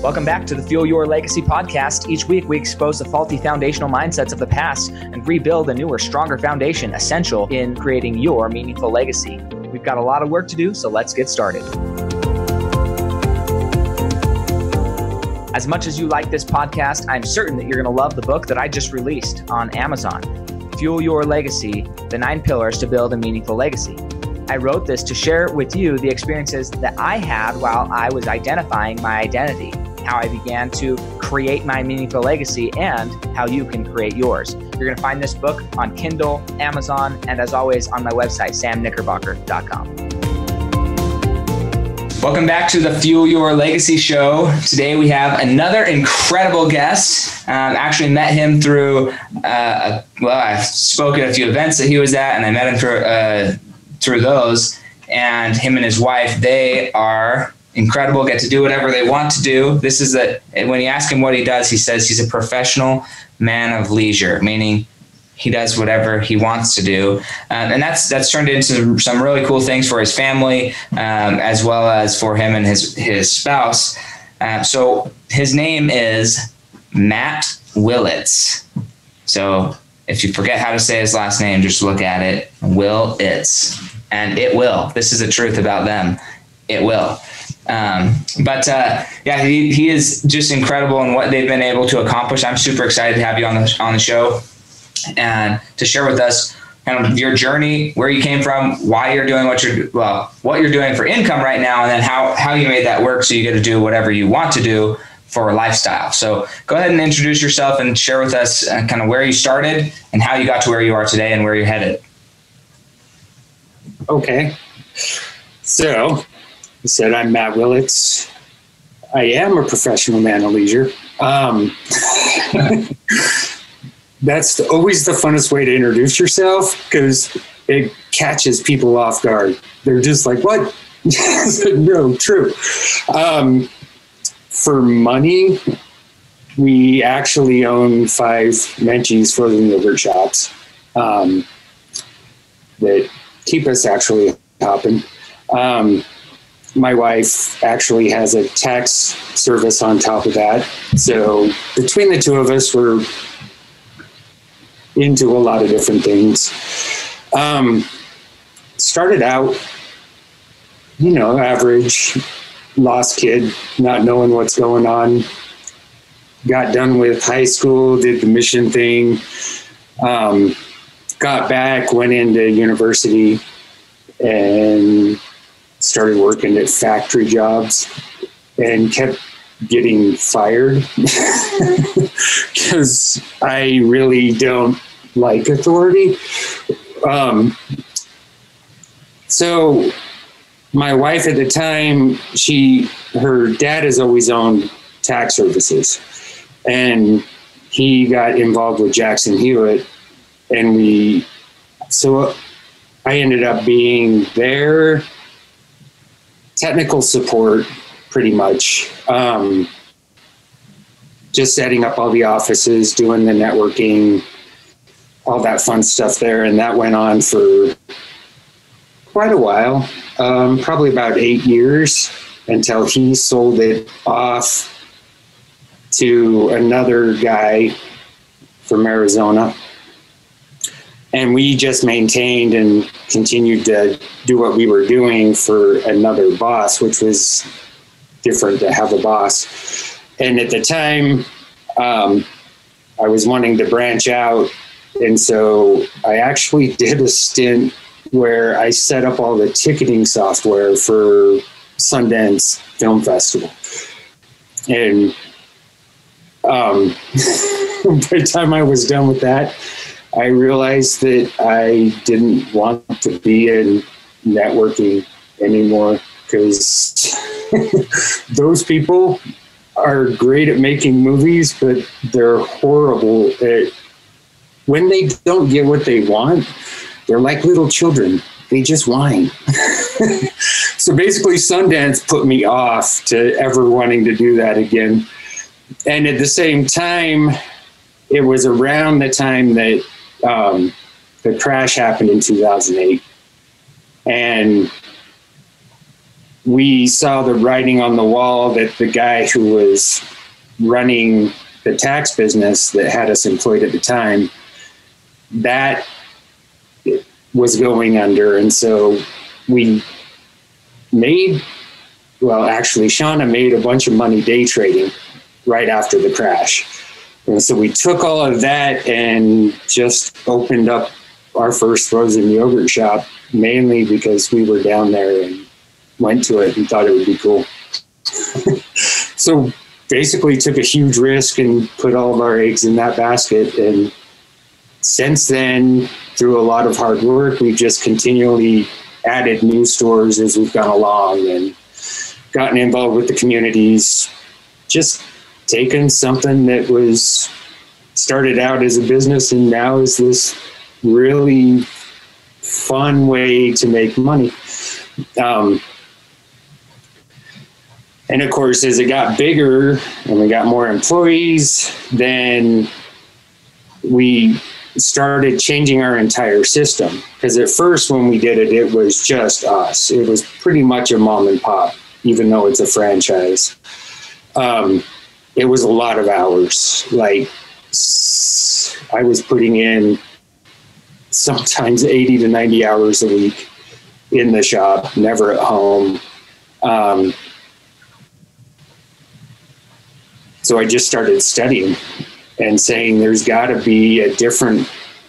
Welcome back to the Fuel Your Legacy podcast. Each week, we expose the faulty foundational mindsets of the past and rebuild a newer, stronger foundation essential in creating your meaningful legacy. We've got a lot of work to do, so let's get started. As much as you like this podcast, I'm certain that you're going to love the book that I just released on Amazon, Fuel Your Legacy, The 9 Pillars to Build a Meaningful Legacy. I wrote this to share with you the experiences that I had while I was identifying my identity, how I began to create my meaningful legacy, and how you can create yours. You're going to find this book on Kindle, Amazon, and as always on my website, samknickerbocker.com. Welcome back to the Fuel Your Legacy show. Today we have another incredible guest. Actually met him through, I've spoken at a few events that he was at, and I met him through those. And him and his wife, they are incredible, get to do whatever they want to do. This is when you ask him what he does, he says he's a professional man of leisure, meaning he does whatever he wants to do. And that's turned into some really cool things for his family, as well as for him and his spouse. So his name is Matt Willits. So if you forget how to say his last name, just look at it, Willits. And it will. This is the truth about them. It will. He is just incredible in what they've been able to accomplish. I'm super excited to have you on the show and to share with us kind of your journey, where you came from, why you're doing what you're doing for income right now, and then how you made that work so you get to do whatever you want to do for a lifestyle. So go ahead and introduce yourself and share with us kind of where you started and how you got to where you are today and where you're headed. Okay. So you said I'm Matt Willits. I am a professional man of leisure. That's always the funnest way to introduce yourself because it catches people off guard. They're just like, what? No, true. For money, we actually own 5 Menchie's frozen yogurt shops that keep us actually hopping. My wife actually has a tax service on top of that. So between the two of us, we're into a lot of different things. Started out, average, lost kid, not knowing what's going on. Got done with high school, did the mission thing, got back, went into university, and started working at factory jobs and kept getting fired because I really don't like authority. So my wife at the time, her dad has always owned tax services, and he got involved with Jackson Hewitt, and I ended up being their technical support pretty much. Just setting up all the offices, doing the networking, all that fun stuff there. And that went on for quite a while, probably about 8 years, until he sold it off to another guy from Arizona. And we just maintained and continued to do what we were doing for another boss, which was different to have a boss. And at the time, I was wanting to branch out. And so I actually did a stint where I set up all the ticketing software for Sundance Film Festival. And by the time I was done with that, I realized that I didn't want to be in networking anymore because those people are great at making movies, but they're horrible at when they don't get what they want. They're like little children. They just whine. So basically Sundance put me off to ever wanting to do that again. And at the same time, it was around the time that the crash happened in 2008. And we saw the writing on the wall that the guy who was running the tax business that had us employed at the time, that was going under. And so we actually Shauna made a bunch of money day trading right after the crash. And so we took all of that and just opened up our first frozen yogurt shop, mainly because we were down there and went to it and thought it would be cool. So basically took a huge risk and put all of our eggs in that basket. And since then, through a lot of hard work, we've just continually added new stores as we've gone along and gotten involved with the communities, just taken something that was started out as a business and now is this really fun way to make money. And of course, as it got bigger and we got more employees, then we started changing our entire system. Because at first when we did it, it was just us. It was pretty much a mom and pop, even though it's a franchise. It was a lot of hours. Like I was putting in sometimes 80 to 90 hours a week in the shop, never at home. So I just started studying and saying there's got to be a different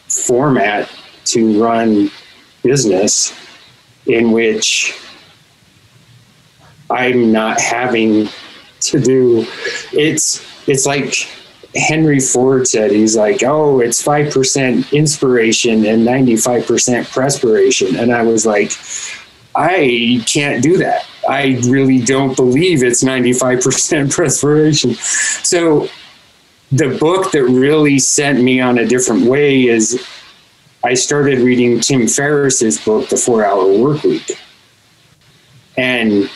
format to run business in which I'm not having to do. It's like Henry Ford said, he's like, oh, it's 5% inspiration and 95% perspiration. And I was like, I can't do that. I really don't believe it's 95% perspiration. So the book that really sent me on a different way is I started reading Tim Ferriss's book, The 4-Hour Workweek. And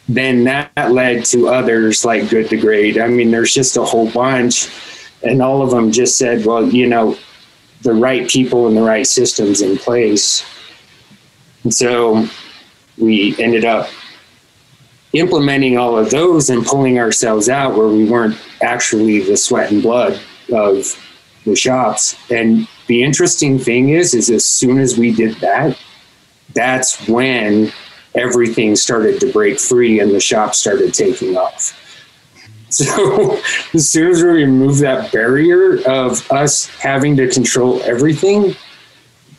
then that led to others like Good to Great. I mean, there's just a whole bunch, and all of them just said, well, the right people and the right systems in place. And so we ended up implementing all of those and pulling ourselves out where we weren't actually the sweat and blood of the shops. And the interesting thing is as soon as we did that, that's when everything started to break free and the shop started taking off. So as soon as we removed that barrier of us having to control everything,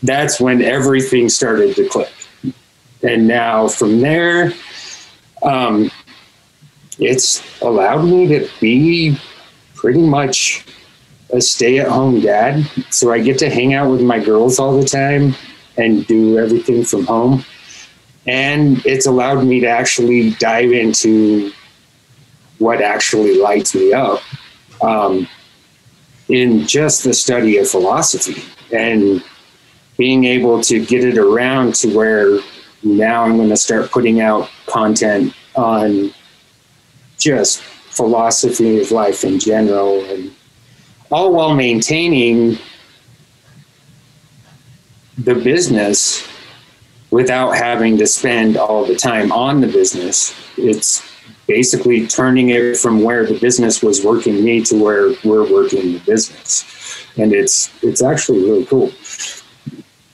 that's when everything started to click. And now from there, it's allowed me to be pretty much a stay-at-home dad. So I get to hang out with my girls all the time and do everything from home. And it's allowed me to actually dive into what actually lights me up in just the study of philosophy and being able to get it around to where now I'm going to start putting out content on just philosophy of life in general, and all while maintaining the business without having to spend all the time on the business. It's basically turning it from where the business was working me to where we're working the business. And it's actually really cool.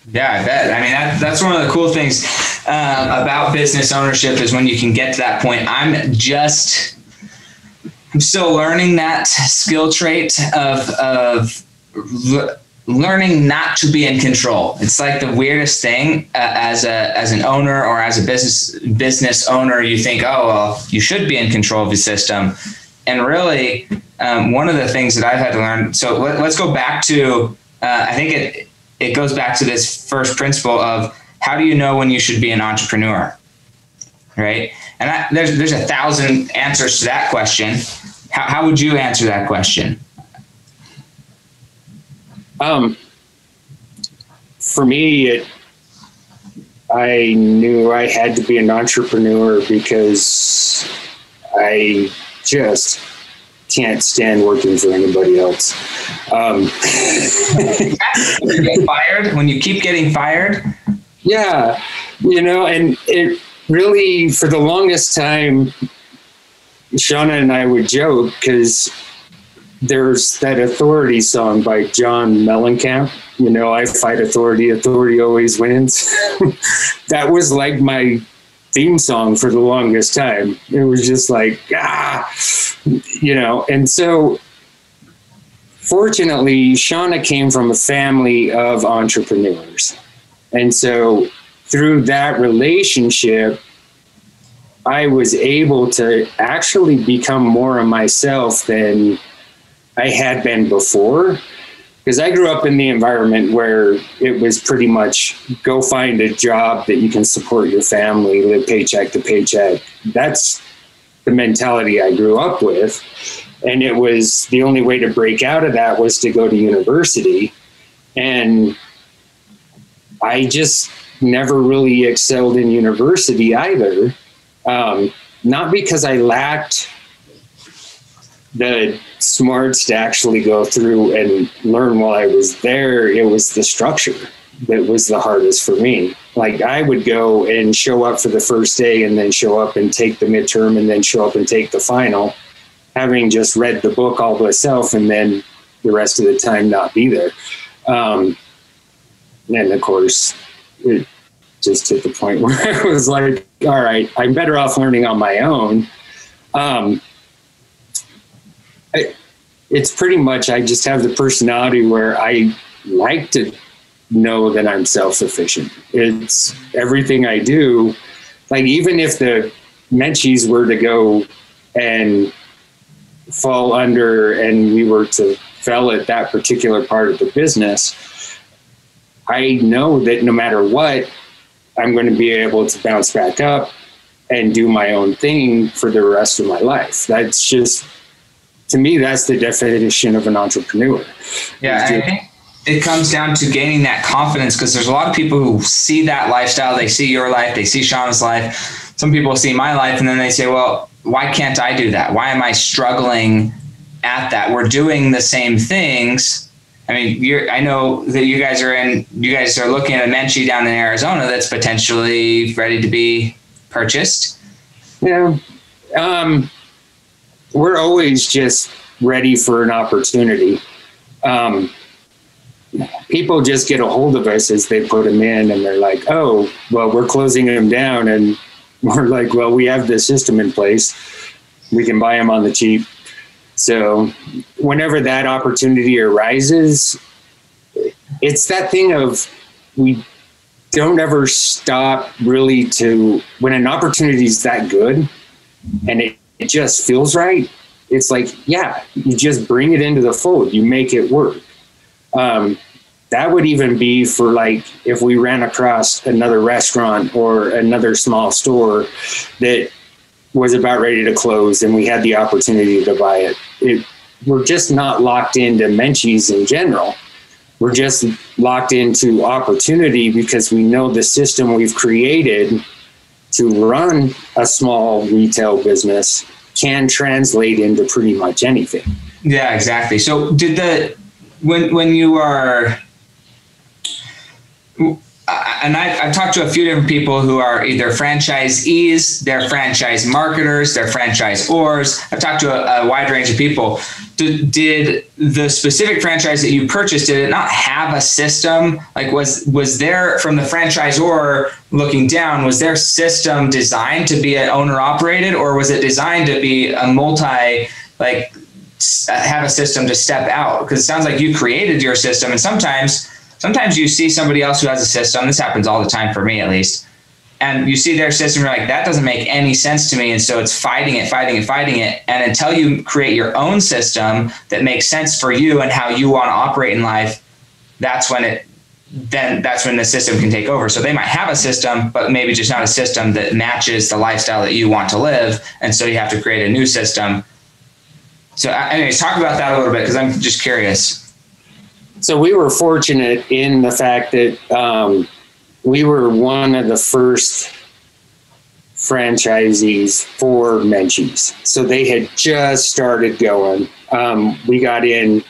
Yeah, I bet. I mean, that's one of the cool things about business ownership is when you can get to that point. I'm still learning that skill trait of learning not to be in control. It's like the weirdest thing as an owner or as a business owner. You think, oh, well, you should be in control of the system. And really, one of the things that I've had to learn. So let's go back to. I think it goes back to this first principle of how do you know when you should be an entrepreneur, right? And there's 1,000 answers to that question. How would you answer that question? For me, I knew I had to be an entrepreneur because I just can't stand working for anybody else. When you get fired, when you keep getting fired? Yeah. And it really, for the longest time, Shauna and I would joke because there's that Authority song by John Mellencamp. I fight authority, authority always wins. That was like my theme song for the longest time. It was just like, and so fortunately, Shauna came from a family of entrepreneurs. And so through that relationship, I was able to actually become more of myself than I had been before. Because I grew up in the environment where it was pretty much go find a job that you can support your family, live paycheck to paycheck. That's the mentality I grew up with. And it was the only way to break out of that was to go to university. And I just never really excelled in university either. Not because I lacked the smarts to actually go through and learn while I was there. It was the structure that was the hardest for me. Like I would go and show up for the first day and then show up and take the midterm and then show up and take the final, having just read the book all myself and then the rest of the time not be there. And of course, it just hit the point where I was like, all right, I'm better off learning on my own. It's pretty much, I just have the personality where I like to know that I'm self-sufficient. It's everything I do. Like even if the Menchies were to go and fall under and we were to fail at that particular part of the business, I know that no matter what, I'm going to be able to bounce back up and do my own thing for the rest of my life. That's just, to me, that's the definition of an entrepreneur. Yeah, I think it comes down to gaining that confidence, because there's a lot of people who see that lifestyle. They see your life, they see Shauna's life. Some people see my life and then they say, well, why can't I do that? Why am I struggling at that? We're doing the same things. I mean, I know that you guys are looking at a Menchie down in Arizona that's potentially ready to be purchased. Yeah. We're always just ready for an opportunity. People just get a hold of us as they put them in and they're like, oh, well, we're closing them down. And we're like, well, we have the system in place. We can buy them on the cheap. So whenever that opportunity arises, it's that thing of we don't ever stop really when an opportunity is that good and it just feels right. It's like, yeah, you just bring it into the fold. You make it work. That would even be for like, if we ran across another restaurant or another small store that was about ready to close and we had the opportunity to buy it. We're just not locked into Menchies in general. We're just locked into opportunity because we know the system we've created to run a small retail business can translate into pretty much anything. Yeah, exactly. So when you are, and I've talked to a few different people who are either franchisees, they're franchise marketers, they're franchisors. I've talked to a wide range of people. Did the specific franchise that you purchased, did it not have a system? Like was there, from the franchisor looking down, was their system designed to be an owner operated, or was it designed to be a have a system to step out? Because it sounds like you created your system, and sometimes you see somebody else who has a system. This happens all the time for me, at least. And you see their system, you're like, that doesn't make any sense to me. And so it's fighting it. And until you create your own system that makes sense for you and how you want to operate in life, that's when the system can take over. So they might have a system, but maybe just not a system that matches the lifestyle that you want to live. And so you have to create a new system. So anyways, talk about that a little bit, because I'm just curious. So we were fortunate in the fact that we were one of the first franchisees for Menchies. So they had just started going. We got in,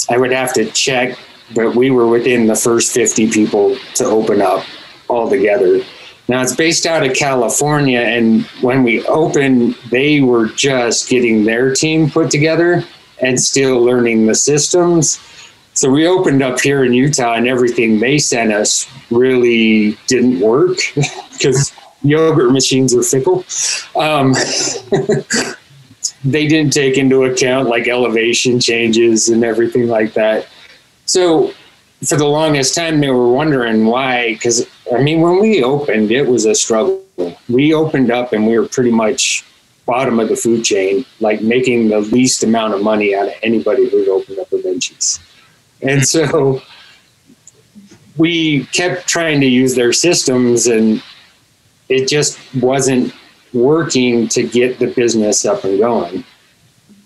I would have to check, but we were within the first 50 people to open up altogether. Now it's based out of California, and when we opened, they were just getting their team put together and still learning the systems. So we opened up here in Utah, and everything they sent us really didn't work because yogurt machines are fickle. They didn't take into account like elevation changes and everything like that. So for the longest time, they were wondering why, because I mean, when we opened, it was a struggle. We opened up and we were pretty much bottom of the food chain, like making the least amount of money out of anybody who'd opened up a Vinci's. And so we kept trying to use their systems, and it just wasn't working to get the business up and going.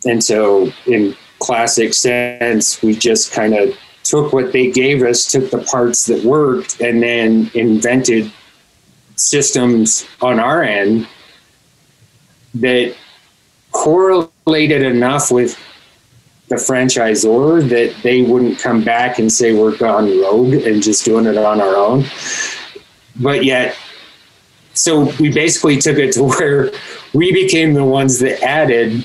And so in classic sense, we just kind of took what they gave us, took the parts that worked, and then invented systems on our end that correlated enough with the franchisor that they wouldn't come back and say we're gone rogue and just doing it on our own. But yet, so we basically took it to where we became the ones that added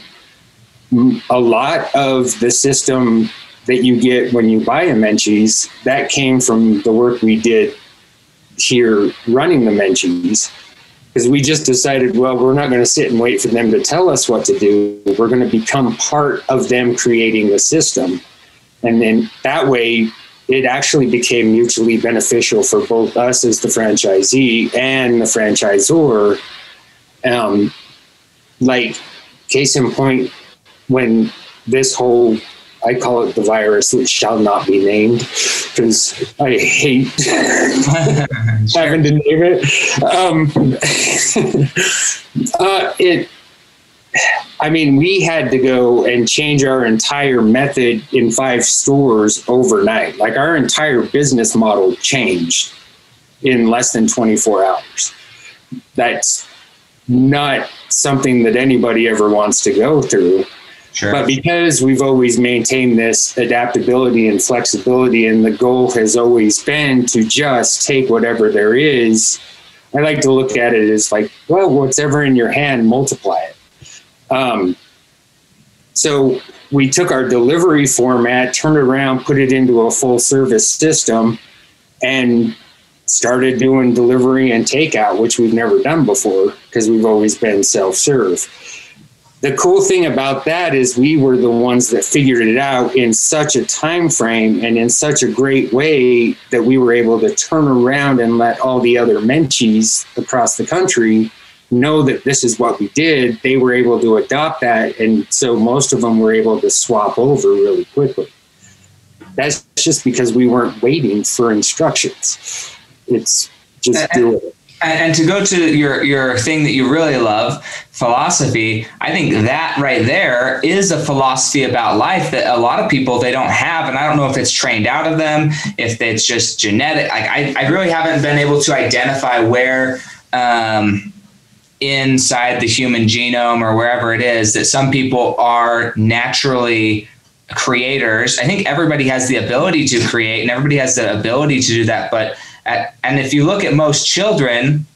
a lot of the system that you get when you buy a Menchie's. That came from the work we did here running the Menchie's, because we just decided, well, we're not going to sit and wait for them to tell us what to do. We're going to become part of them creating the system. And then that way, it actually became mutually beneficial for both us as the franchisee and the franchisor. Like, case in point, when this whole, I call it the virus that shall not be named, because I hate having to name it. I mean, we had to go and change our entire method in 5 stores overnight. Like, our entire business model changed in less than 24 hours. That's not something that anybody ever wants to go through. Sure. But because we've always maintained this adaptability and flexibility, and the goal has always been to just take whatever there is, I like to look at it as like, well, whatever in your hand, multiply it. So we took our delivery format, turned it around, put it into a full service system, and started doing delivery and takeout, which we've never done before because we've always been self-serve. The cool thing about that is we were the ones that figured it out in such a time frame and in such a great way that we were able to turn around and let all the other Menchie's across the country know that this is what we did. They were able to adopt that, and so most of them were able to swap over really quickly. That's just because we weren't waiting for instructions. It's just do it. And to go to your thing that you really love, philosophy, I think that right there is a philosophy about life that a lot of people, they don't have. And I don't know if it's trained out of them, if it's just genetic. I really haven't been able to identify where inside the human genome or wherever it is that some people are naturally creators. I think everybody has the ability to create, and everybody has the ability to do that. But and if you look at most children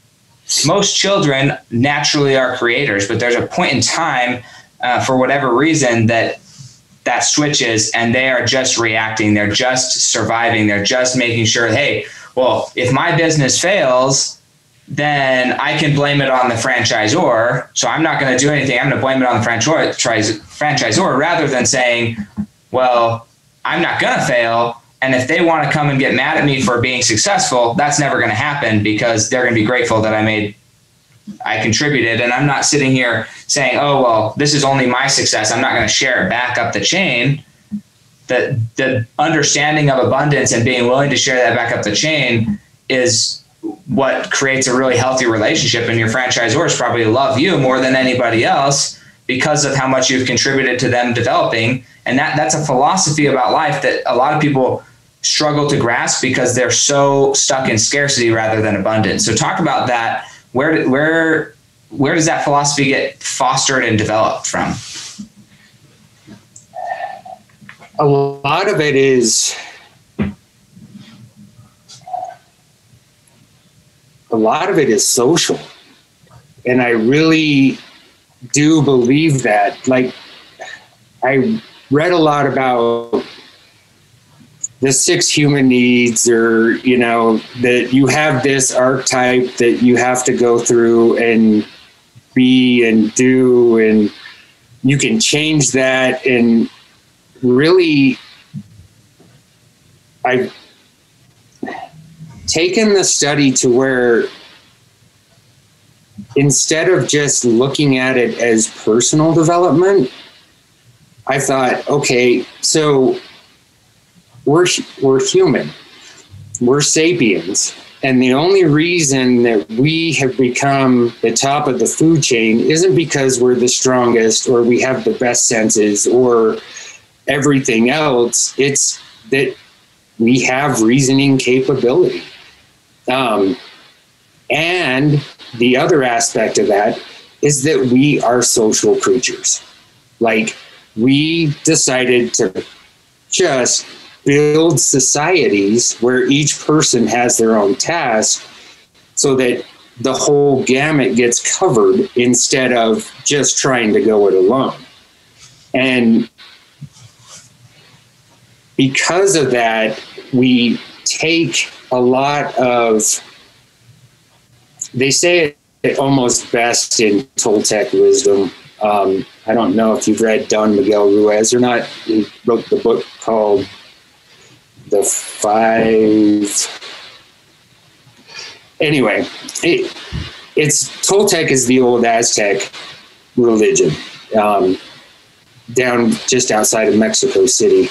naturally are creators, but there's a point in time for whatever reason that switches, and they are just reacting. They're just surviving. They're just making sure, hey, well, if my business fails, then I can blame it on the franchisor. So I'm not going to do anything. I'm going to blame it on the franchisor rather than saying, well, I'm not going to fail. And if they want to come and get mad at me for being successful, that's never going to happen because they're going to be grateful that I contributed. And I'm not sitting here saying, oh, well, this is only my success. I'm not going to share it back up the chain. The understanding of abundance and being willing to share that back up the chain is what creates a really healthy relationship. And your franchisors probably love you more than anybody else because of how much you've contributed to them developing. And that's a philosophy about life that a lot of people struggle to grasp because they're so stuck in scarcity rather than abundance. So talk about that. Where does that philosophy get fostered and developed from? A lot of it is a lot of it is social. And I really do believe that. Like, I read a lot about the 6 human needs, or, you know, that you have this archetype that you have to go through and be and do, and you can change that. And really, I've taken the study to where instead of just looking at it as personal development, I thought, okay, so we're human, we're sapiens, and the only reason that we have become the top of the food chain isn't because we're the strongest or we have the best senses or everything else. It's that we have reasoning capability. And the other aspect of that is that we are social creatures. Like, we decided to just build societies where each person has their own task so that the whole gamut gets covered instead of just trying to go it alone. And because of that, we take a lot of, they say it almost best in Toltec wisdom. I don't know if you've read Don Miguel Ruiz or not. He wrote the book called The Five. Anyway, it's Toltec is the old Aztec religion, down just outside of Mexico City.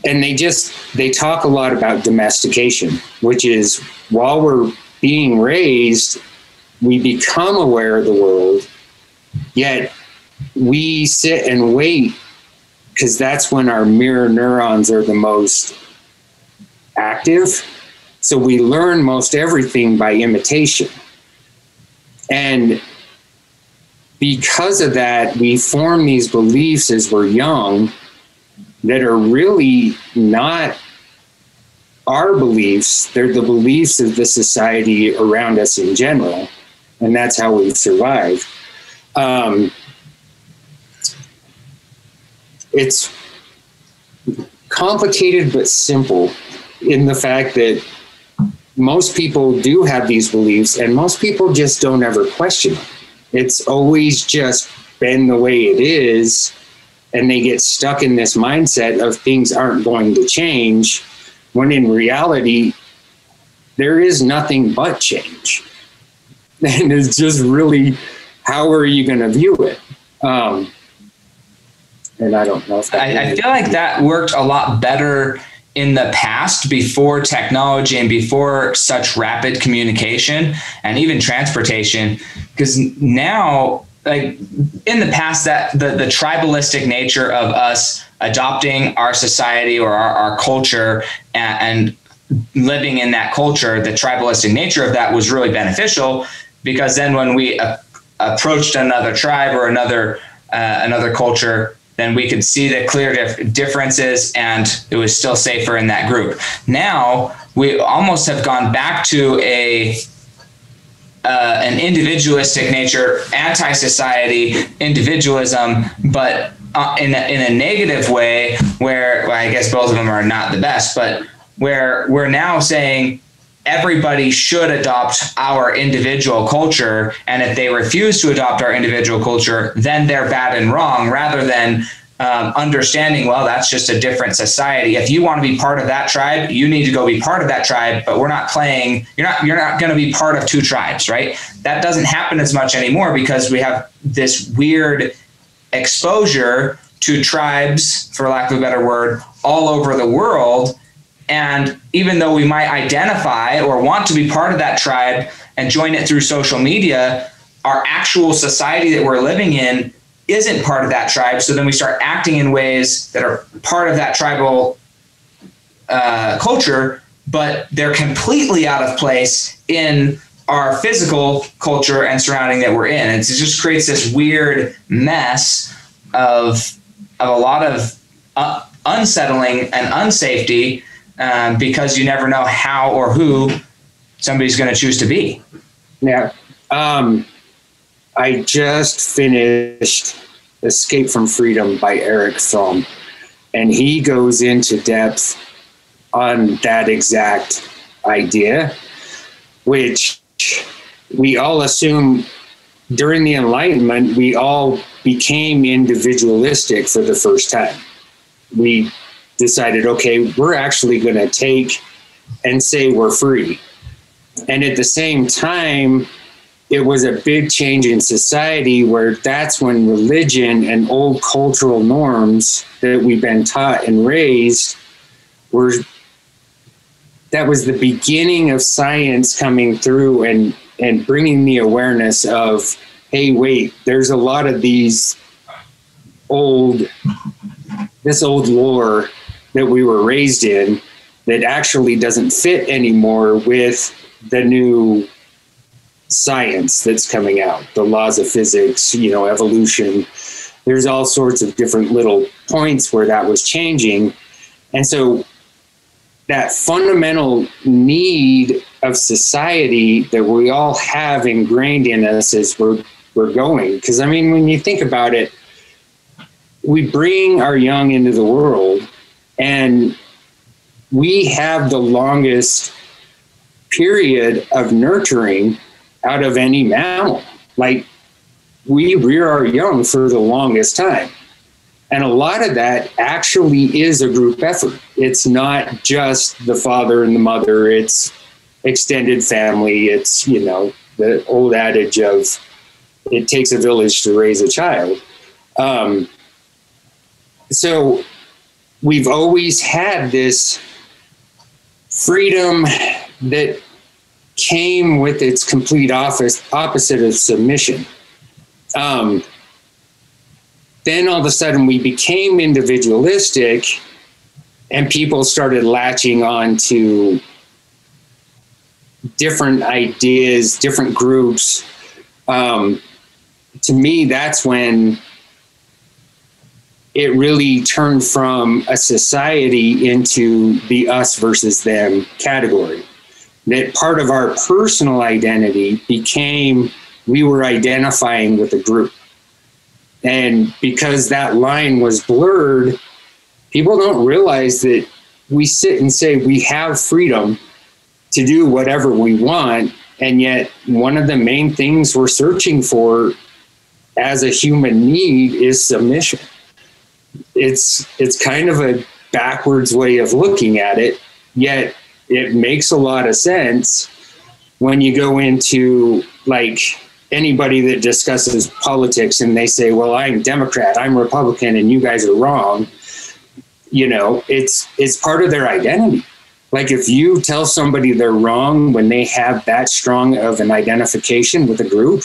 And they talk a lot about domestication, which is while we're being raised, we become aware of the world, yet we sit and wait because that's when our mirror neurons are the most active. So we learn most everything by imitation. And because of that, we form these beliefs as we're young that are really not our beliefs. They're the beliefs of the society around us in general. And that's how we've survived. It's complicated but simple in the fact that most people do have these beliefs and most people just don't ever question them. It's always just been the way it is, and they get stuck in this mindset of things aren't going to change, when in reality, there is nothing but change. And it's just really, how are you going to view it? And I don't know if I feel like that worked a lot better in the past, before technology and before such rapid communication and even transportation, because now, like in the past, that the tribalistic nature of us adopting our society or our culture and living in that culture, the tribalistic nature of that was really beneficial, because then when we approached another tribe or another culture, then we could see the clear differences, and it was still safer in that group. Now we almost have gone back to an individualistic nature, anti-society, individualism, but in a negative way, where, well, I guess both of them are not the best, but where we're now saying everybody should adopt our individual culture, and if they refuse to adopt our individual culture, then they're bad and wrong, rather than understanding, well, that's just a different society. If you want to be part of that tribe, you need to go be part of that tribe, but we're not playing, you're not going to be part of two tribes, right? That doesn't happen as much anymore because we have this weird exposure to tribes, for lack of a better word, all over the world. And even though we might identify or want to be part of that tribe and join it through social media, our actual society that we're living in isn't part of that tribe. So then we start acting in ways that are part of that tribal culture, but they're completely out of place in our physical culture and surrounding that we're in. And it just creates this weird mess of a lot of unsettling and unsafety, because you never know how or who somebody's going to choose to be. Yeah. I just finished Escape from Freedom by Eric Fromm, and he goes into depth on that exact idea, which we all assume during the Enlightenment, we all became individualistic for the first time. We decided, okay, we're actually going to take and say we're free. And at the same time, it was a big change in society where that's when religion and old cultural norms that we've been taught and raised that was the beginning of science coming through and bringing the awareness of, hey, wait, there's a lot of this old lore that we were raised in that actually doesn't fit anymore with the new science that's coming out, the laws of physics, evolution. There's all sorts of different little points where that was changing. And so that fundamental need of society that we all have ingrained in us as we're going. Because, I mean, when you think about it, we bring our young into the world, and we have the longest period of nurturing out of any mammal. Like, we rear our young for the longest time. And a lot of that actually is a group effort. It's not just the father and the mother, it's extended family. It's, the old adage of it takes a village to raise a child. So we've always had this freedom that came with its complete opposite of submission. Then all of a sudden we became individualistic, and people started latching on to different ideas, different groups. To me, that's when it really turned from a society into the us versus them category. That part of our personal identity became we were identifying with a group. And because that line was blurred, people don't realize that we sit and say we have freedom to do whatever we want. And yet one of the main things we're searching for as a human need is submission. It's kind of a backwards way of looking at it, yet it makes a lot of sense when you go into like anybody that discusses politics and they say, well, I'm Democrat, I'm Republican, and you guys are wrong. It's part of their identity. Like if you tell somebody they're wrong when they have that strong of an identification with a group,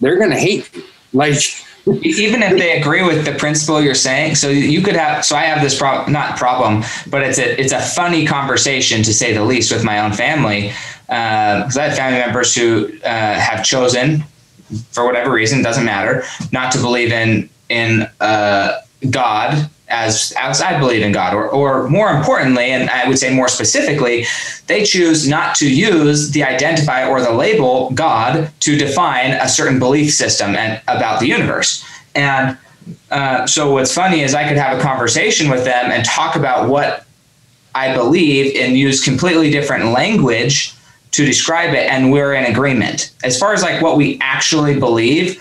they're going to hate you. Like, even if they agree with the principle you're saying, so I have this not problem, but it's a funny conversation to say the least with my own family. Because I have family members who have chosen, for whatever reason, doesn't matter, not to believe in God as I believe in God, or more importantly, and I would say more specifically, they choose not to use the identifier or the label God to define a certain belief system and about the universe. And so what's funny is I could have a conversation with them and talk about what I believe and use completely different language to describe it, and we're in agreement. As far as like what we actually believe,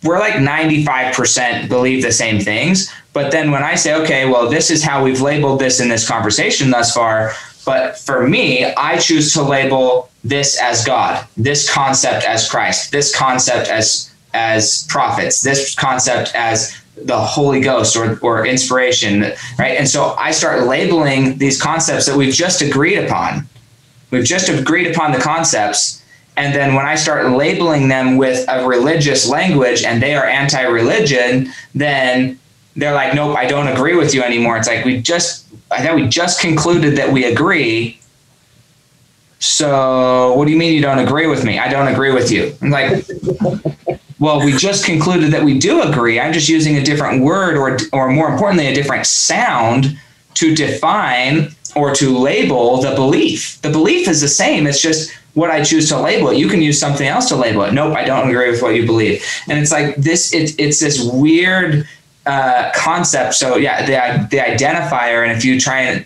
we're like 95% believe the same things. But then when I say, okay, well, this is how we've labeled this in this conversation thus far, but for me, I choose to label this as God, this concept as Christ, this concept as prophets, this concept as the Holy Ghost or inspiration, right? And so I start labeling these concepts that we've just agreed upon. We've just agreed upon the concepts. And then when I start labeling them with a religious language and they are anti-religion, then they're like, nope, I don't agree with you anymore. It's like, I thought we just concluded that we agree. So what do you mean you don't agree with me? I don't agree with you. I'm like, well, we just concluded that we do agree. I'm just using a different word or more importantly, a different sound to define or to label the belief. The belief is the same. It's just what I choose to label it. You can use something else to label it. Nope, I don't agree with what you believe. And it's like this, it's this weird concept. So yeah, the identifier, and if you try and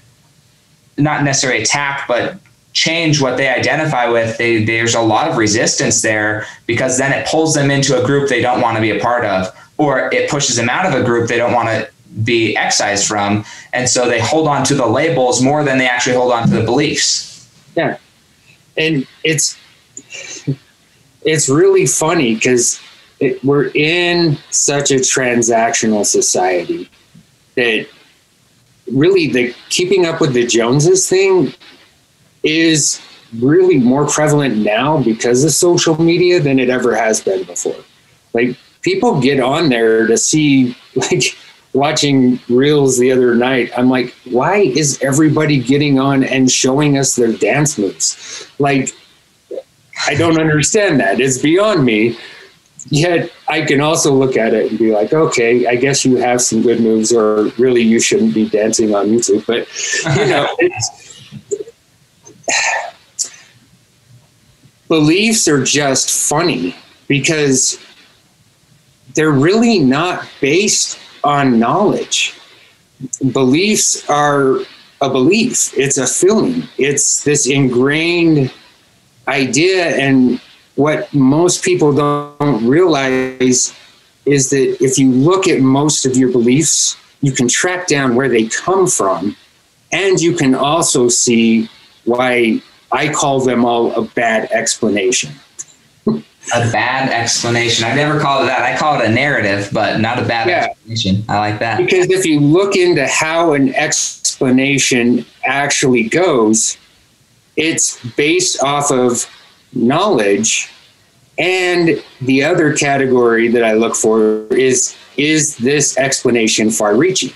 not necessarily attack, but change what they identify with, there's a lot of resistance there, because then it pulls them into a group they don't want to be a part of, or it pushes them out of a group they don't want to be excised from. And so they hold on to the labels more than they actually hold on to the beliefs. Yeah. And it's really funny because we're in such a transactional society that really the keeping up with the Joneses thing is really more prevalent now because of social media than it ever has been before. Like, people get on there to see, like, watching reels the other night, I'm like, why is everybody getting on and showing us their dance moves? Like, I don't understand that. It's beyond me. Yet I can also look at it and be like, okay, I guess you have some good moves, or really you shouldn't be dancing on YouTube. But, you know, beliefs are just funny because they're really not based on knowledge. Beliefs are a belief. It's a feeling. It's this ingrained idea. And what most people don't realize is that if you look at most of your beliefs, you can track down where they come from. And you can also see why I call them all a bad explanation. A bad explanation. I never called it that. I call it a narrative, but not a bad explanation. I like that. Because if you look into how an explanation actually goes, it's based off of knowledge. And the other category that I look for is this explanation far-reaching?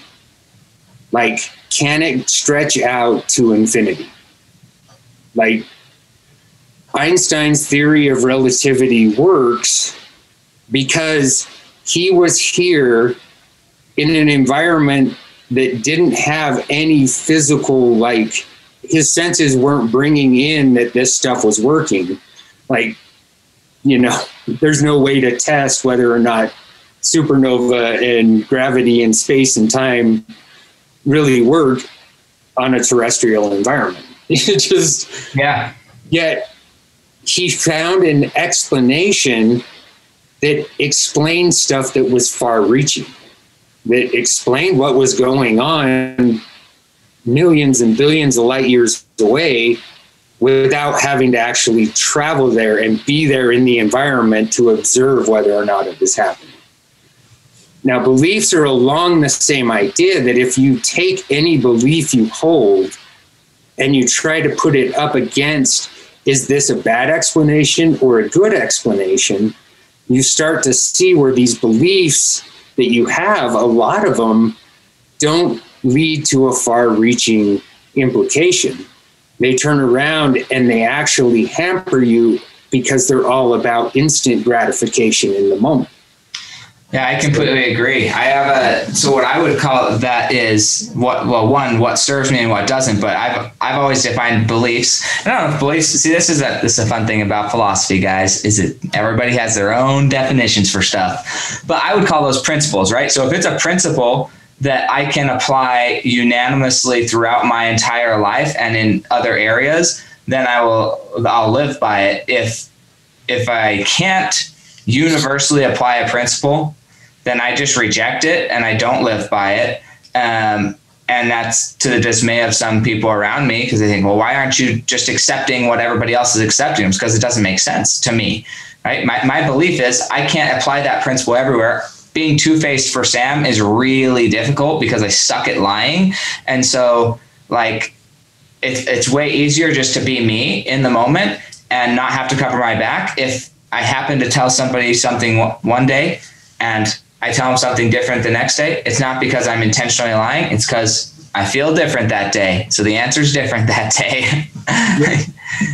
Like, can it stretch out to infinity? Like, Einstein's theory of relativity works because he was here in an environment that didn't have any physical, like, his senses weren't bringing in that this stuff was working. Like, you know, there's no way to test whether or not supernova and gravity and space and time really work on a terrestrial environment. It just, yeah. Yet he found an explanation that explained stuff that was far-reaching, that explained what was going on millions and billions of light years away without having to actually travel there and be there in the environment to observe whether or not it was happening. Now, beliefs are along the same idea that if you take any belief you hold and you try to put it up against, is this a bad explanation or a good explanation, you start to see where these beliefs that you have, a lot of them don't lead to a far-reaching implication. They turn around and they actually hamper you because they're all about instant gratification in the moment. Yeah, I completely agree. I have so what I would call that is what serves me and what doesn't, but I've always defined beliefs. I don't know if beliefs, see, this is a fun thing about philosophy, guys, is that everybody has their own definitions for stuff, but I would call those principles, right? So if it's a principle that I can apply unanimously throughout my entire life and in other areas, then I'll live by it. If I can't universally apply a principle, then I just reject it and I don't live by it. And that's to the dismay of some people around me, because they think, well, why aren't you just accepting what everybody else is accepting? It's because it doesn't make sense to me, right? My belief is I can't apply that principle everywhere. Being two-faced for Sam is really difficult because I suck at lying. And so, like, it's way easier just to be me in the moment and not have to cover my back. If I happen to tell somebody something one day and I tell them something different the next day, it's not because I'm intentionally lying. It's because I feel different that day. So the answer is different that day,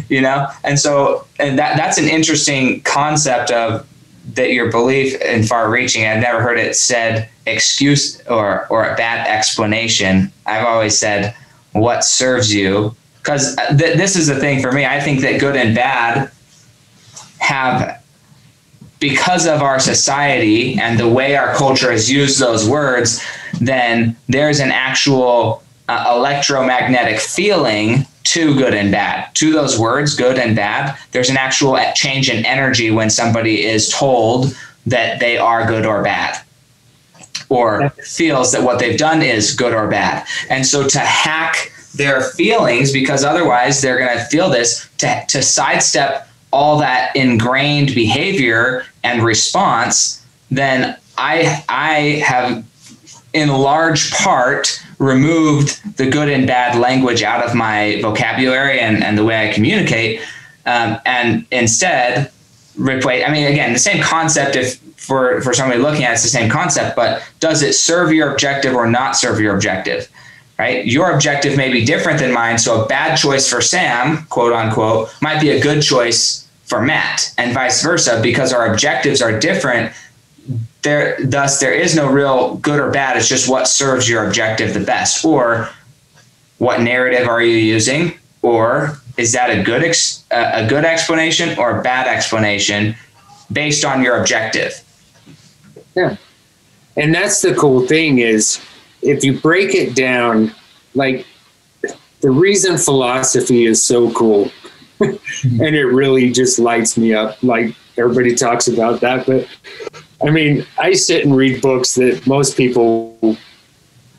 you know? And so, and that's an interesting concept of that your belief in far-reaching, I've never heard it said excuse or a bad explanation. I've always said what serves you, because this is the thing for me. I think that good and bad have, because of our society and the way our culture has used those words, then there's an actual electromagnetic feeling to good and bad, to those words, good and bad. There's an actual change in energy when somebody is told that they are good or bad, or feels that what they've done is good or bad. And so to hack their feelings, because otherwise they're going to feel this, to sidestep all that ingrained behavior and response, then I have in large part removed the good and bad language out of my vocabulary and the way I communicate, and instead replace. I mean, again, the same concept. If for somebody looking at it, it's the same concept, but does it serve your objective or not serve your objective? Right? Your objective may be different than mine, so a bad choice for Sam, quote unquote, might be a good choice for Matt, and vice versa, because our objectives are different. Thus, there is no real good or bad. It's just what serves your objective the best, or what narrative are you using, or is that a good explanation or a bad explanation based on your objective? Yeah, and that's the cool thing is if you break it down, like the reason philosophy is so cool, and it really just lights me up. Like everybody talks about that, but I mean, I sit and read books that most people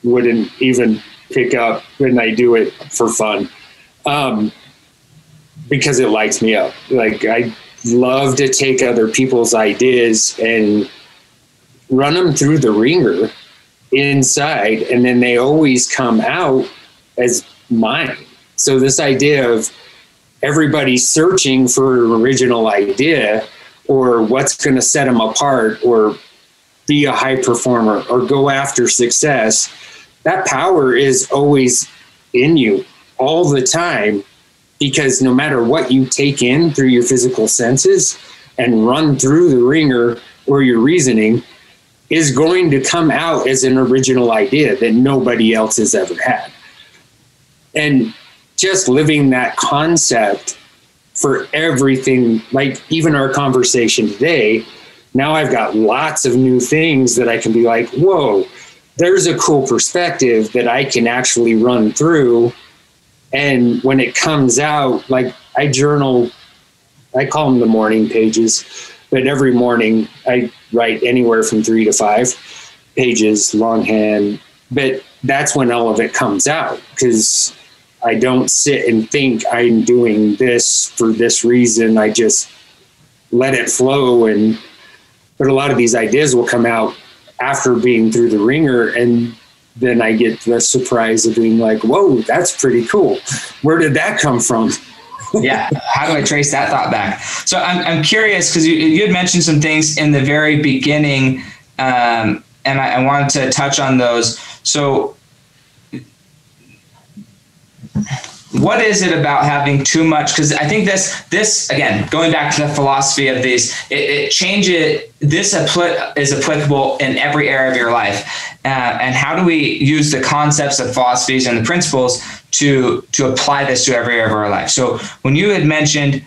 wouldn't even pick up, and I do it for fun, because it lights me up. Like I love to take other people's ideas and run them through the ringer inside, and then they always come out as mine. So this idea of everybody searching for an original idea, or what's going to set them apart, or be a high performer, or go after success, that power is always in you all the time, because no matter what you take in through your physical senses and run through the ringer or your reasoning, is going to come out as an original idea that nobody else has ever had. And just living that concept for everything, like even our conversation today, now I've got lots of new things that I can be like, whoa, there's a cool perspective that I can actually run through. And when it comes out, like I journal, I call them the morning pages, but every morning I write anywhere from 3 to 5 pages longhand, but that's when all of it comes out, because I don't sit and think I'm doing this for this reason. I just let it flow. But a lot of these ideas will come out after being through the ringer. And then I get the surprise of being like, whoa, that's pretty cool. Where did that come from? Yeah. How do I trace that thought back? So I'm curious, because you had mentioned some things in the very beginning, and I wanted to touch on those. So what is it about having too much? Because I think this again, going back to the philosophy of these, it changes. This is applicable in every area of your life. And how do we use the concepts of philosophies and the principles to apply this to every area of our life? So when you had mentioned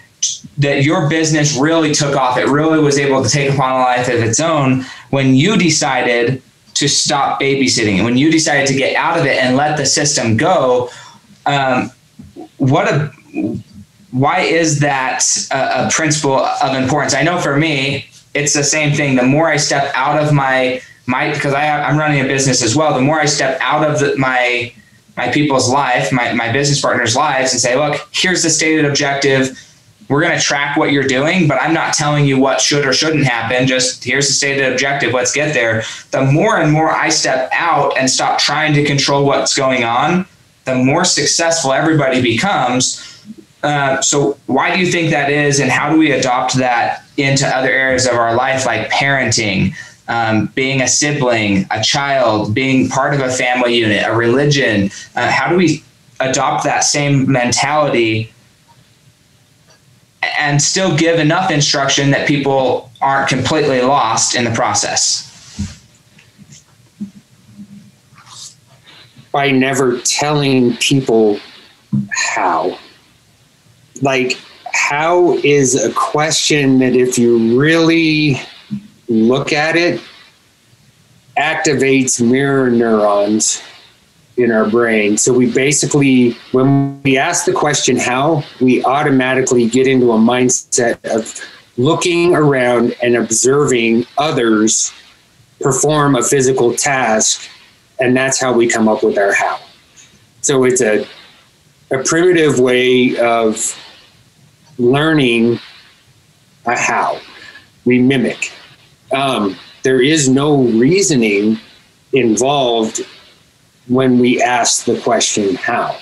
that your business really took off, it really was able to take upon a life of its own when you decided to stop babysitting, when you decided to get out of it and let the system go. Why is that a principle of importance? I know for me, it's the same thing. The more I step out of my because I'm running a business as well. The more I step out of my people's life, my business partners' lives, and say, look, here's the stated objective. We're going to track what you're doing, but I'm not telling you what should or shouldn't happen. Just here's the stated objective. Let's get there. The more and more I step out and stop trying to control what's going on, the more successful everybody becomes. So why do you think that is, and how do we adopt that into other areas of our life, like parenting, being a sibling, a child, being part of a family unit, a religion? How do we adopt that same mentality and still give enough instruction that people aren't completely lost in the process? By never telling people how. Like, how is a question that, if you really look at it, activates mirror neurons in our brain. So we basically, when we ask the question how, we automatically get into a mindset of looking around and observing others perform a physical task, and that's how we come up with our how. So it's a primitive way of learning a how. We mimic. There is no reasoning involved when we ask the question how.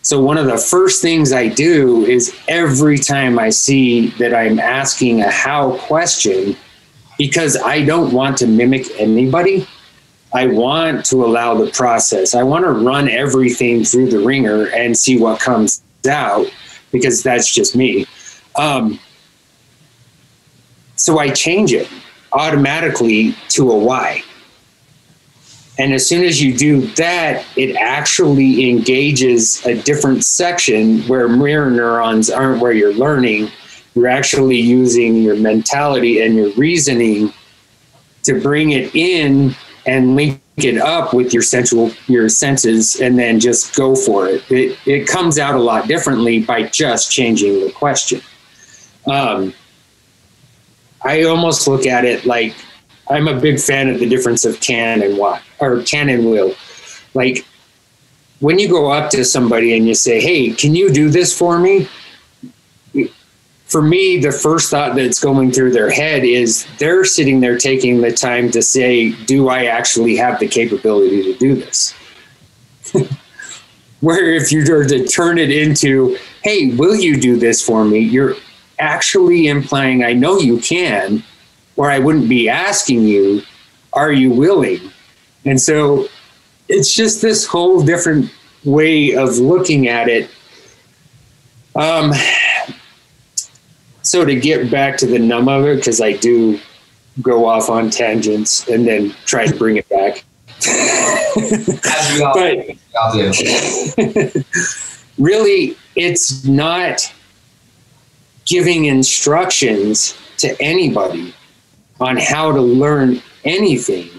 So one of the first things I do is, every time I see that I'm asking a how question, because I don't want to mimic anybody, I want to allow the process. I want to run everything through the ringer and see what comes out, because that's just me. So I change it automatically to a why. And as soon as you do that, it actually engages a different section where mirror neurons aren't where you're learning. You're actually using your mentality and your reasoning to bring it in and link it up with your senses, and then just go for it. It comes out a lot differently by just changing the question. I almost look at it like, I'm a big fan of the difference of can and will. Like, when you go up to somebody and you say, hey, can you do this for me? For me, the first thought that's going through their head is, they're sitting there taking the time to say, do I actually have the capability to do this? Where if you were to turn it into, hey, will you do this for me? You're actually implying, I know you can, or I wouldn't be asking you, are you willing? And so it's just this whole different way of looking at it. So to get back to the nub of it, because I do go off on tangents and then try to bring it back. As we all do. Really, it's not giving instructions to anybody on how to learn anything.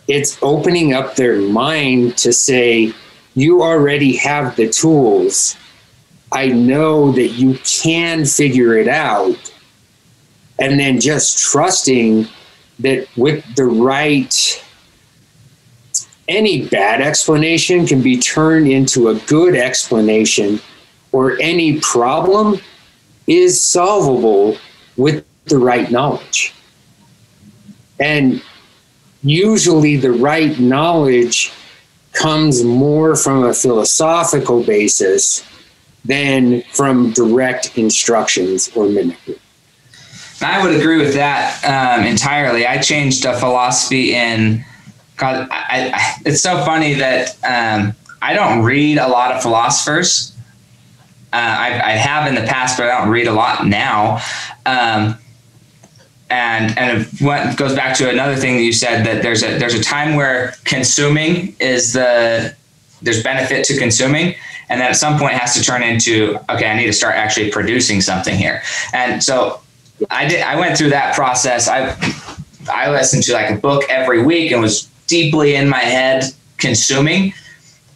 It's opening up their mind to say, you already have the tools. I know that you can figure it out. And then just trusting that with the right, any bad explanation can be turned into a good explanation, or any problem is solvable with the right knowledge. And usually the right knowledge comes more from a philosophical basis than from direct instructions or mimicry. I would agree with that entirely. I changed a philosophy in, God, it's so funny that I don't read a lot of philosophers. I have in the past, but I don't read a lot now. And what goes back to another thing that you said, that there's a time where consuming is there's benefit to consuming, and then at some point it has to turn into, okay, I need to start actually producing something here. And so I went through that process. I listened to like a book every week and was deeply in my head consuming.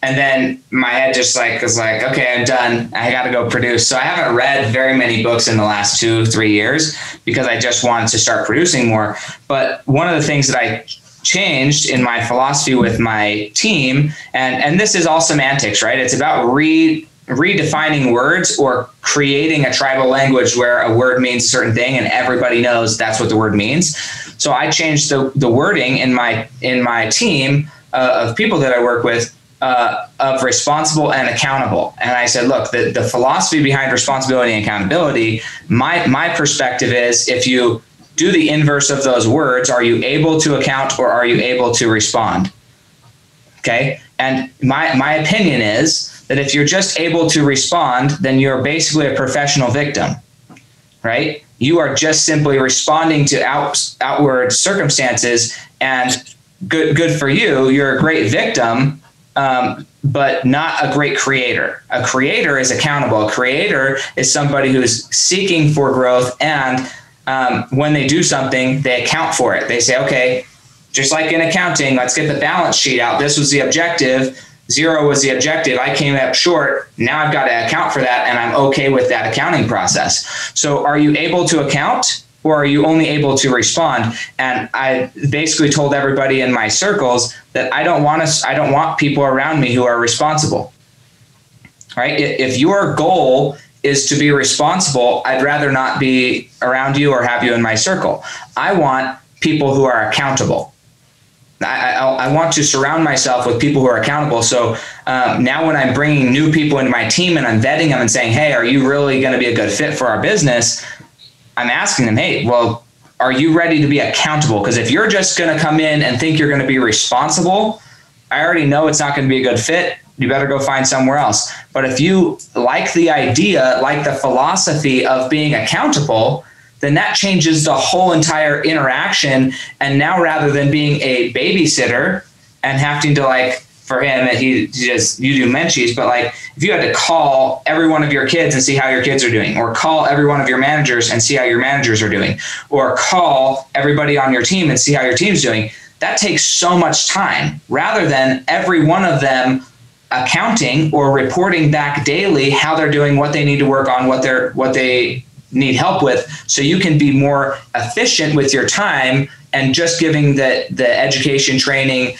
And then my head just was like, okay, I'm done. I got to go produce. So I haven't read very many books in the last 2-3 years because I just wanted to start producing more. But one of the things that I changed in my philosophy with my team, and this is all semantics, right? It's about redefining words or creating a tribal language where a word means a certain thing and everybody knows that's what the word means. So I changed the wording in my team of people that I work with, of responsible and accountable. And I said, look, the philosophy behind responsibility and accountability, my perspective is, if you do the inverse of those words, are you able to account or are you able to respond? Okay. And my opinion is that if you're just able to respond, then you're basically a professional victim. right? You are just simply responding to outward circumstances, and good for you. You're a great victim, but not a great creator. A creator is accountable. A creator is somebody who's seeking for growth, and when they do something, they account for it. They say, okay, just like in accounting, let's get the balance sheet out. This was the objective. 0 was the objective. I came up short. Now I've got to account for that, and I'm okay with that accounting process. So are you able to account, or are you only able to respond? And I basically told everybody in my circles that I don't want people around me who are responsible. Right? If your goal is to be responsible, I'd rather not be around you or have you in my circle. I want people who are accountable. I want to surround myself with people who are accountable. So now when I'm bringing new people into my team and I'm vetting them and saying, hey, are you really going to be a good fit for our business? I'm asking them, hey, well, are you ready to be accountable? Because if you're just going to come in and think you're going to be responsible, I already know it's not going to be a good fit. You better go find somewhere else. But if you like the idea, like the philosophy of being accountable, then that changes the whole entire interaction. And now rather than being a babysitter and having to, like, for him, you do Menchie's, but like if you had to call every one of your kids and see how your kids are doing, or call every one of your managers and see how your managers are doing, or call everybody on your team and see how your team's doing, that takes so much time, rather than every one of them accounting or reporting back daily how they're doing, what they need to work on, what they need help with, so you can be more efficient with your time and just giving the education, training,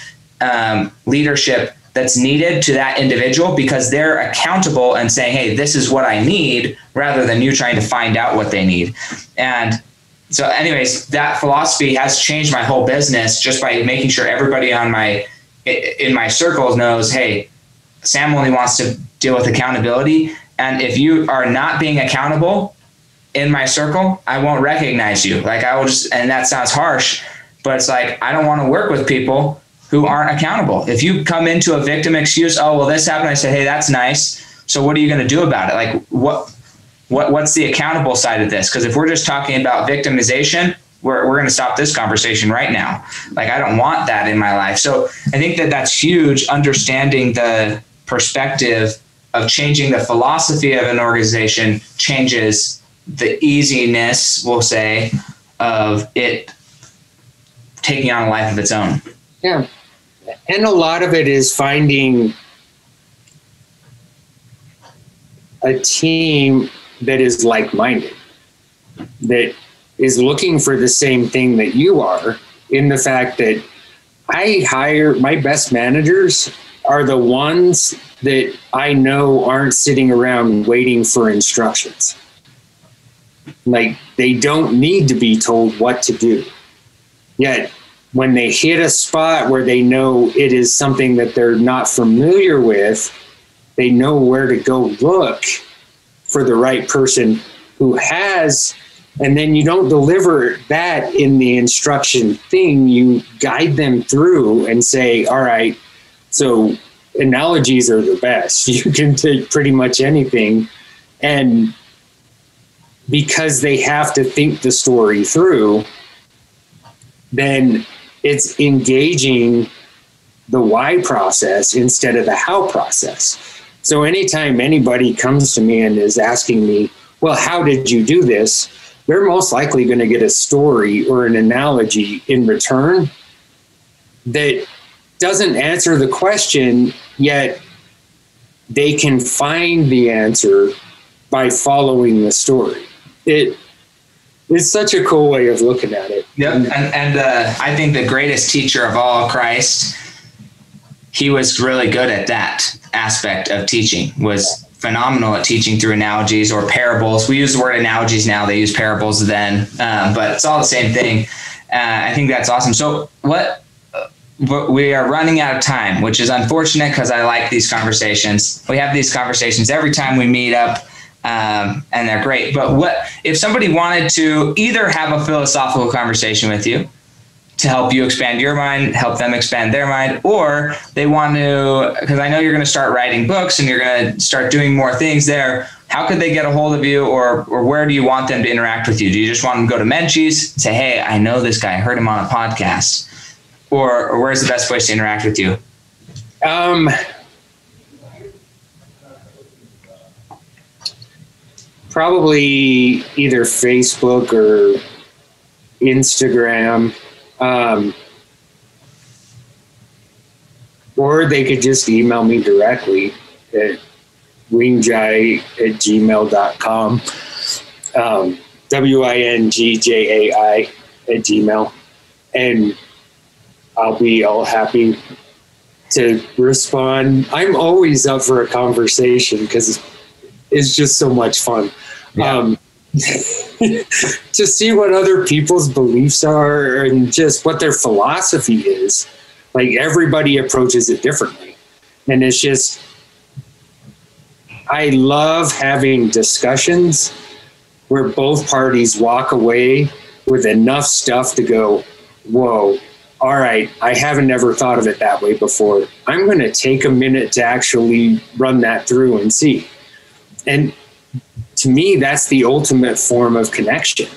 leadership that's needed to that individual, because they're accountable and saying, hey, this is what I need, rather than you trying to find out what they need. And so anyways, that philosophy has changed my whole business, just by making sure everybody in my circles knows, hey, Sam only wants to deal with accountability. And if you are not being accountable in my circle, I won't recognize you. Like I will just, and that sounds harsh, but it's like, I don't want to work with people who aren't accountable. If you come into a victim excuse, oh, well, this happened, I say, hey, that's nice. So what are you going to do about it? Like what's the accountable side of this? Because if we're just talking about victimization, we're going to stop this conversation right now. Like, I don't want that in my life. So I think that's huge, understanding the perspective of changing the philosophy of an organization changes the easiness, we'll say, of it taking on a life of its own. Yeah. And a lot of it is finding a team that is like-minded, that is looking for the same thing that you are, in the fact that I hire my best managers are the ones that I know aren't sitting around waiting for instructions. Like, they don't need to be told what to do. Yet when they hit a spot where they know it is something that they're not familiar with, they know where to go look for the right person who has. And then you don't deliver that in the instruction thing. You guide them through and say, all right, so analogies are the best. You can take pretty much anything. And because they have to think the story through, then it's engaging the why process instead of the how process. So anytime anybody comes to me and is asking me, well, how did you do this? They're most likely going to get a story or an analogy in return that doesn't answer the question, yet they can find the answer by following the story. It's such a cool way of looking at it. Yep. And I think the greatest teacher of all, Christ, he was really good at that aspect of teaching, was phenomenal at teaching through analogies or parables. We use the word analogies now, they use parables then, but it's all the same thing. I think that's awesome. So we are running out of time, which is unfortunate because I like these conversations. We have these conversations every time we meet up, and they're great. But what if somebody wanted to either have a philosophical conversation with you, to help you expand your mind, help them expand their mind, or they want to, because I know you're going to start writing books and you're going to start doing more things there. How could they get a hold of you, or where do you want them to interact with you? Do you just want them to go to Menchie's, say, hey, I know this guy, I heard him on a podcast, or where's the best place to interact with you? Probably either Facebook or Instagram, or they could just email me directly at wingjai@gmail.com, WINGJAI@gmail, and I'll be all happy to respond. I'm always up for a conversation because it's just so much fun. Yeah. To see what other people's beliefs are and just what their philosophy is. Like, everybody approaches it differently. And it's just, I love having discussions where both parties walk away with enough stuff to go, whoa, all right, I haven't ever thought of it that way before. I'm going to take a minute to actually run that through and see. And to me, that's the ultimate form of connection.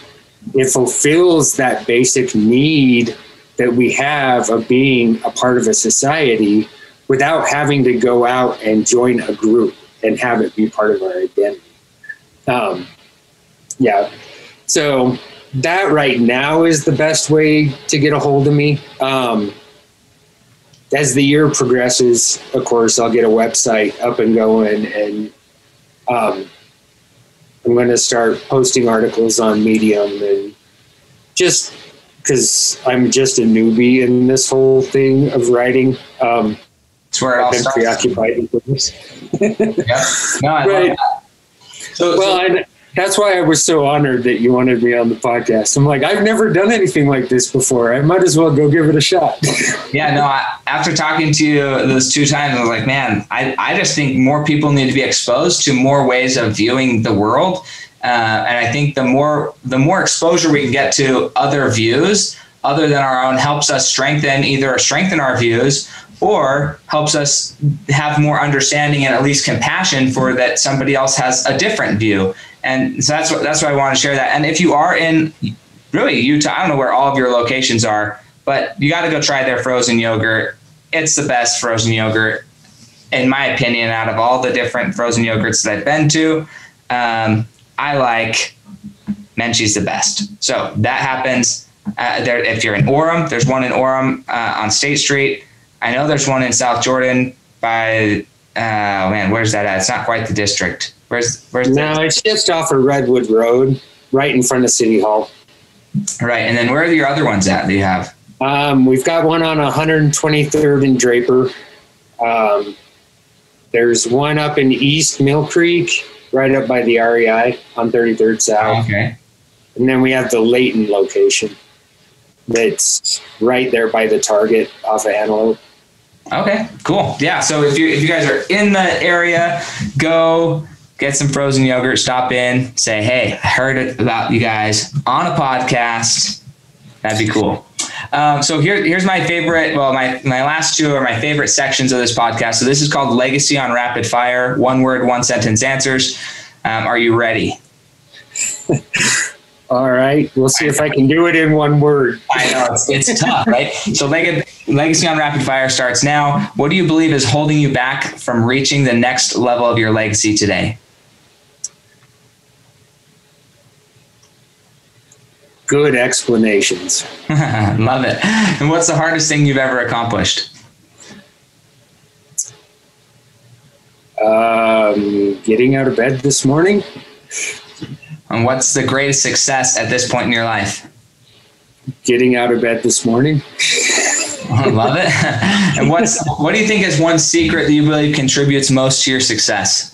It fulfills that basic need that we have of being a part of a society without having to go out and join a group and have it be part of our identity. Yeah. So that right now is the best way to get a hold of me. As the year progresses, of course, I'll get a website up and going, and I'm going to start posting articles on Medium, and just because I'm just a newbie in this whole thing of writing. That's where I've been preoccupied with this. Yeah. No, I right. love that. That's why I was so honored that you wanted me on the podcast. I'm like, I've never done anything like this before. I might as well go give it a shot. Yeah, no, after talking to you those 2 times, I was like, man, I just think more people need to be exposed to more ways of viewing the world. And I think the more exposure we can get to other views other than our own helps us strengthen our views, or helps us have more understanding and at least compassion for that somebody else has a different view. And so that's why I want to share that. And if you are in really Utah, I don't know where all of your locations are, but you got to go try their frozen yogurt. It's the best frozen yogurt, in my opinion, out of all the different frozen yogurts that I've been to. I like Menchie's the best. So that happens there. If you're in Orem, there's one in Orem on State Street. I know there's one in South Jordan by, where's that at? It's not quite the district. Where's No, it's just off of Redwood Road, right in front of City Hall. Right. And then where are your other ones at that you have? We've got one on 123rd and Draper. There's one up in East Mill Creek, right up by the REI on 33rd South. Okay. And then we have the Layton location that's right there by the Target off of Antelope. Okay, cool. Yeah. So if you guys are in the area, go get some frozen yogurt, stop in, say, hey, I heard it about you guys on a podcast. That'd be cool. So here's my favorite. Well, my last 2 are my favorite sections of this podcast. So this is called Legacy on Rapid Fire, 1 word, 1 sentence answers. Are you ready? All right. We'll see if I can do it in 1 word. I know it's tough, right? So Legacy on Rapid Fire starts now. What do you believe is holding you back from reaching the next level of your legacy today? Good explanations. Love it. And what's the hardest thing you've ever accomplished? Getting out of bed this morning. And what's the greatest success at this point in your life? Getting out of bed this morning. I love it. And what do you think is one secret that you believe contributes most to your success?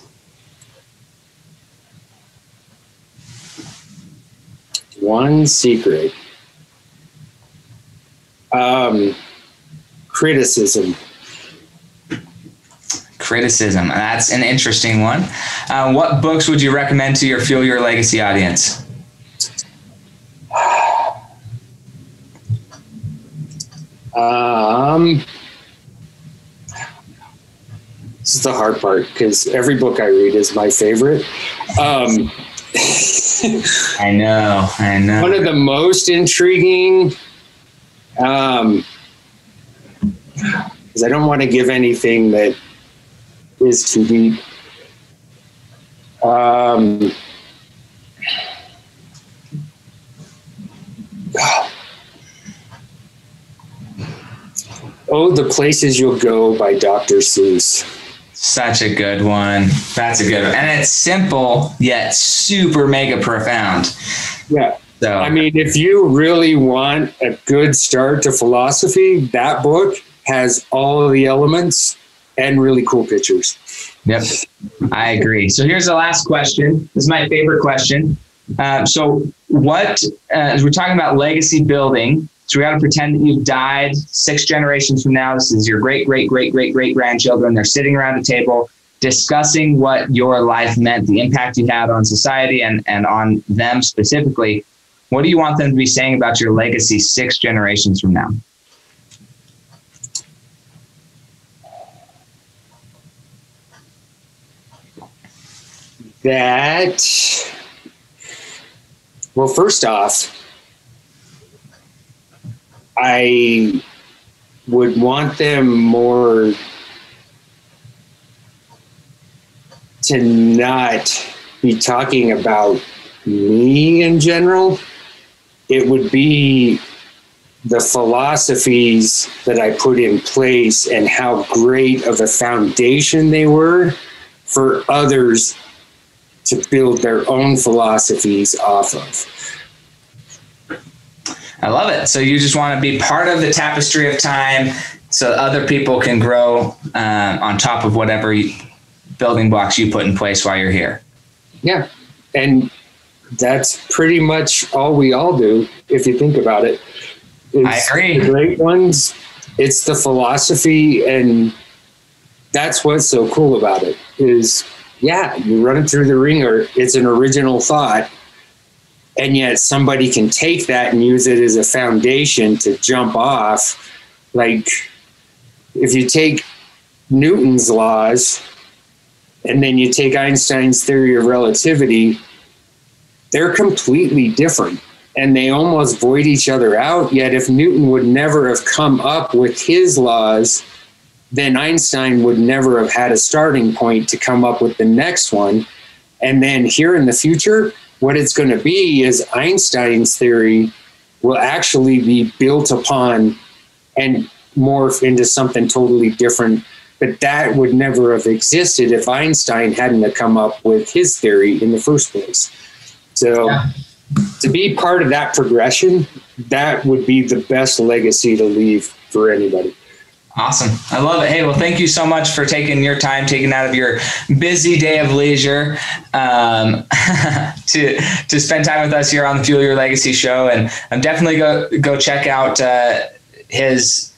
One secret. Criticism. Criticism. That's an interesting one. What books would you recommend to your Fuel Your Legacy audience? This is the hard part because every book I read is my favorite. I know. One of the most intriguing, because I don't want to give anything that is too deep. Oh, The Places You'll Go by Dr. Seuss. Such a good one. That's a good one. And it's simple, yet super mega profound. Yeah. So, I mean, if you really want a good start to philosophy, that book has all of the elements and really cool pictures. Yep, I agree. So here's the last question. This is my favorite question. As we're talking about legacy building, so we got to pretend that you've died 6 generations from now. This is your great, great, great, great, great grandchildren. They're sitting around a table discussing what your life meant, the impact you had on society and on them specifically. What do you want them to be saying about your legacy 6 generations from now? Well, first off, I would want them more to not be talking about me in general. It would be the philosophies that I put in place and how great of a foundation they were for others to build their own philosophies off of. I love it. So you just want to be part of the tapestry of time so other people can grow on top of whatever building blocks you put in place while you're here. Yeah. And that's pretty much all we all do, if you think about it. I agree. The great ones, it's the philosophy, and that's what's so cool about it is, yeah, you run it through the ringer. It's an original thought. And yet somebody can take that and use it as a foundation to jump off. Like if you take Newton's laws and then you take Einstein's theory of relativity, they're completely different and they almost void each other out. Yet if Newton would never have come up with his laws, then Einstein would never have had a starting point to come up with the next one. And then here in the future, what it's going to be is Einstein's theory will actually be built upon and morph into something totally different. But that would never have existed if Einstein hadn't have come up with his theory in the first place. So to be part of that progression, that would be the best legacy to leave for anybody. Awesome. I love it. Hey, well, thank you so much for taking your time, taking out of your busy day of leisure to spend time with us here on the Fuel Your Legacy show. And I'm definitely go check out his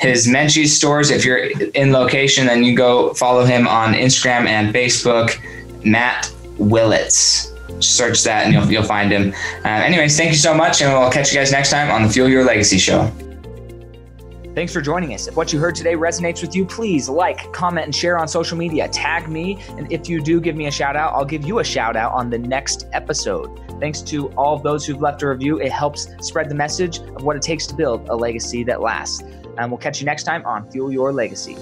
Menchie's stores. If you're in location, then you go follow him on Instagram and Facebook, Matt Willits. Search that and you'll find him. Anyways, thank you so much, and we'll catch you guys next time on the Fuel Your Legacy show. Thanks for joining us. If what you heard today resonates with you, please like, comment, and share on social media. Tag me, and if you do give me a shout out, I'll give you a shout out on the next episode. Thanks to all of those who've left a review. It helps spread the message of what it takes to build a legacy that lasts. And we'll catch you next time on Fuel Your Legacy.